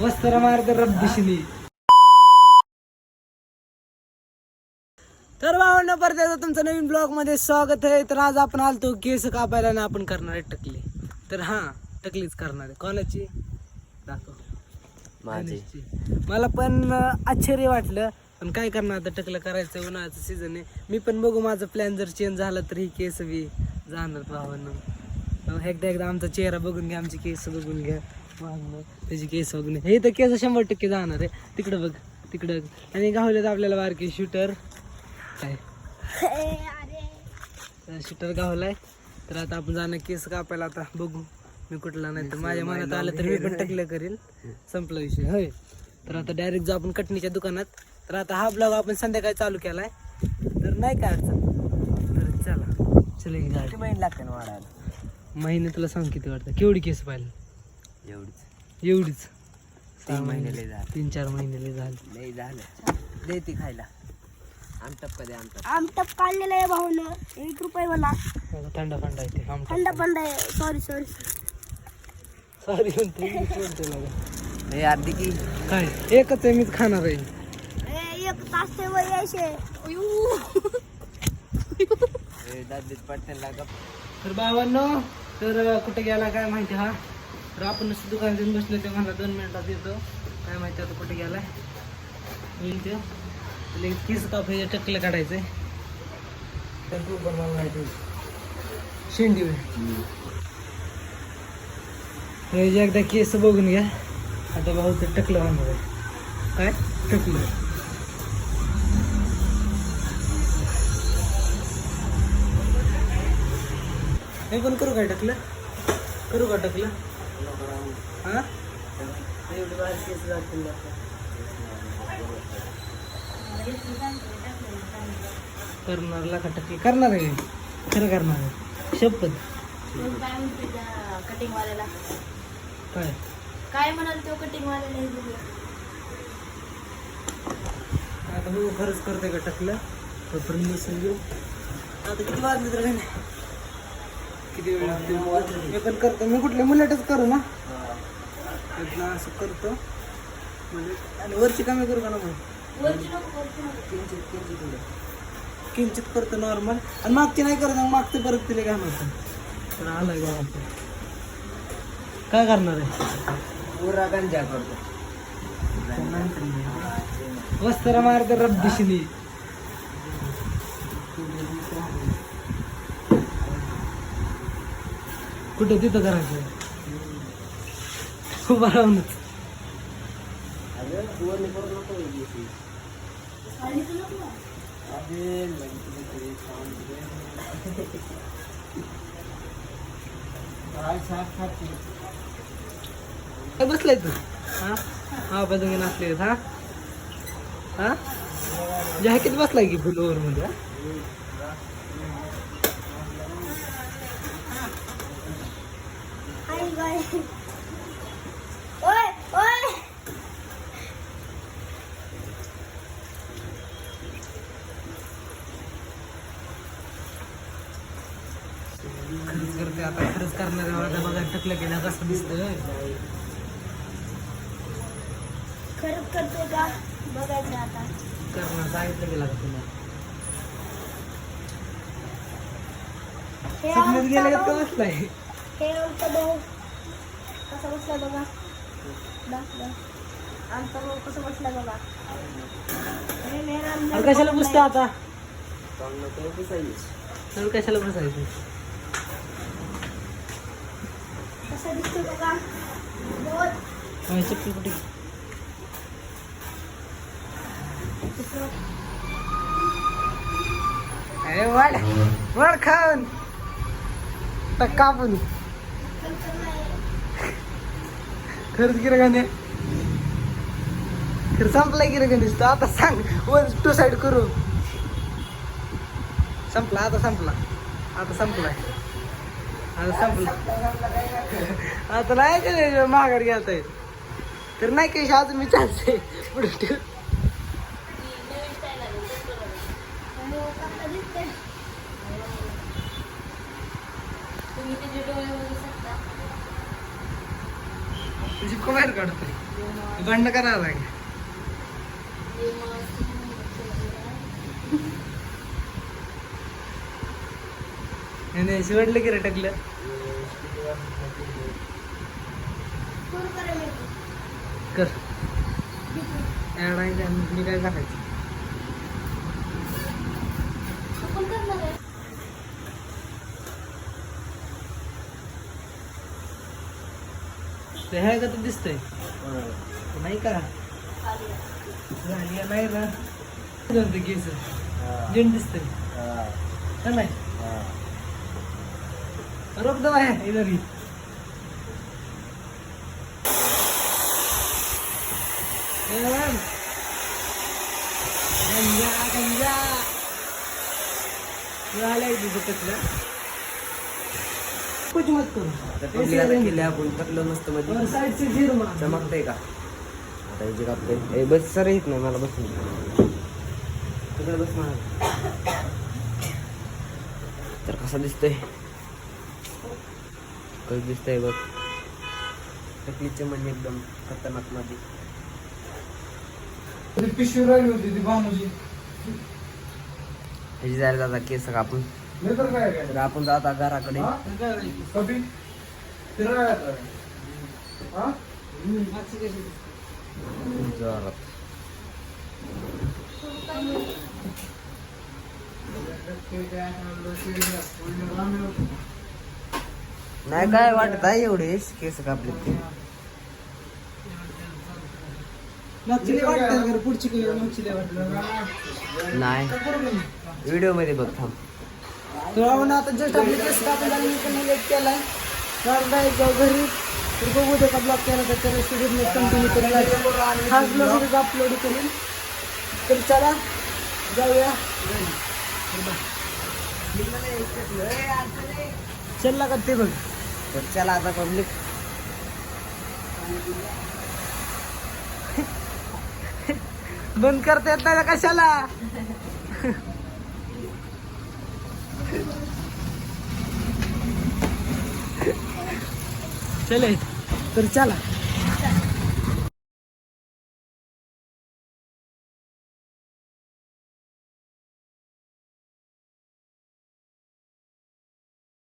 वस्त्र मारत रब्दिशनी. तर भावांनो, परत एकदा तुमचं नवीन ब्लॉग मध्ये स्वागत आहे. तर आज आपण आलतो केस कापायला आणि आपण करणार आहे टकली. तर हा, टकलीच करणार आहे. कोणाची दाखव? माझी. मला पण आश्चर्य वाटलं, पण काय करणार आता, टकलं करायचं, उन्हाळ्याचं सीझन आहे. मी पण बघू, माझा प्लॅन जर चेंज झाला तर ही केस बी जाणार भावांनो. एकदा आमचा चेहरा बघून घ्या, आमची केस बघून घ्या, त्याची केस बघून घ्या. हे तर केस 100% जाणार आहे. तिकडं बघ, तिकडं. आणि गावल्यात आपल्याला बारकी शूटर काय शूटर गावलाय. तर आता आपण जाणं केस कापायला. आता बघू मी कुठला, नाही तर माझ्या मनात आलं तर मी पण टकलं करेल. संपला विषय होय. तर आता डायरेक्ट जाऊ आपण कटणीच्या दुकानात. तर आता हा ब्लॉग आपण संध्याकाळी चालू केलाय, तर नाही काय अडचण. तर चला चला की गाडी. महिने लागते ना वाढायला? महिने तुला सांग किती वाटतं? केवढी केस पाहिजे? एवढीच 3 महिने लय झाले. 3-4 महिने लय झाले. लय झालं. दे ती खायला. आमटप कधी आमटप काढलेलं आहे भाऊनं. 1 रुपये मला. थंड थंड आहे ते. थंड आहे. सॉरी सॉरी म्हणतो हे अर्धी की काय एकच आहे, मीच खाणार आहे. 1 तास ते वर यायचे. दादीत पडते लागा. तर भावांनो, तर कुठे गेला काय माहिती हा. तर आपण नुसतं दुकान देऊन बसलो, ते म्हणला 2 मिनिटात येतो. काय माहिती आता कुठे गेलाय. येईल ते केस कापायचे, टकलं काढायचंय. तर तू पण मला माहिती शेंडी एकदा केस बघून घ्या. आता भाऊ ते टकलं बांधणार आहे. काय टकलं? हे पण करू काय टकलं? करू का टकलं? हा, एवढी बाहेर केस जातील. करणार का टकली? करणार आहे, खरं करणार आहे, शपथ. कटिंग वाल्याला काय म्हणाल तो कटिंग वाल्याला? आता बघू खरंच करते का टकलं. तोपर्यंत बसून घेऊ. आता किती वाजले तर काय नाही, किती वेळ लागतो. मी पण करतो. मी कुठले मुलेटच करू ना, असं करतो. आणि वरची कमी करू का ना मग? किंचित करतो नॉर्मल. आणि मागची नाही करत, मागचं परत तिला काय म्हणतो. तर आलाय बाबा, काय करणार आहे? पुरा गंजा करतो. वस्त्र मारत रब्दिशनी. कुठं तिथं करायचं उभा राहूनच. काय बसलाय तू? हा बदंगे नसले. हा हा, जॅकेट बसलाय की फुल ओव्हर मध्ये. खरंच करते आता, खरंच करणार आहे. बघा टकलं केलं कसं दिसतंय. खरंच करतोय का बघायचं आता. करणार सांगितलं गेला का तुला? स्वप्नात गेला का तो बसलाय? हे आमचा भाऊ कसा बसला बघा. आमचा भाऊ कसं बसला बघा. कशाला बसतो आता? तर कशाला बसायचं? कसं दिसतो बघा. चप्पल कुठे? अरे वाढ खाऊन कापून. खरंच गिरे गाणे, खरं संपलाय गिरे गाणे. आता सांग, 1-2 साईड करू. संपला आता, संपला आता, संपलाय आता, संपला आता. नाही का माघार घ्यायचा आहे तर नाही काही अजून मी चालते पुढे ठेव. तुम्ही त्याचे डोळे बघू शकता. तुझी बाहेर काढतोय बंड करायला लागेल. नाही शेवटलं की रे टाकलं. कर मी काय टाकायचं. ते आहे का तर दिसतंय नाही का झाली नाही ना केस जेंट दिसतंय का नाही. रोक दो आहे इधर ही. गंजा गंजा झालंय तुझं कसलं कुछ मत करू. आपण टाकलं मस्त मध्ये और साइड से झीर मार. चमकतंय का आता इथे कापतंय. बस सर येत नाही मला बसून तिकडे बस मला. तर कसा दिसतोय कसं दिसतंय बघ. टकलीचे म्हणजे एकदम खतरनाक मध्ये. पिशवी राहिली होती ती भानुची. ह्याची जायला जाता केस कापून. नाही तर काय काय तर आपण जाता घराकडे. कधी फिरायला हा जोरात. नाही काय वाटत आहे एवढे केस कापले ते. मागची लय वाटतं का पुढची किलो मागची लय वाटलं नाही व्हिडिओ मध्ये बघ थांब. तर आपण आता जस्ट आपली केस कापून झाली. मी पण लेट केलाय कारण काय घरी तर बघू दे का ब्लॉग केला तर त्याला स्टुडिओ कंटिन्यू करून हाच ब्लॉग अपलोड करून. तर चला जाऊया. चल का ते बघ. तर चला आता पब्लिक बंद करता येत नाही कशाला. चले तर चला.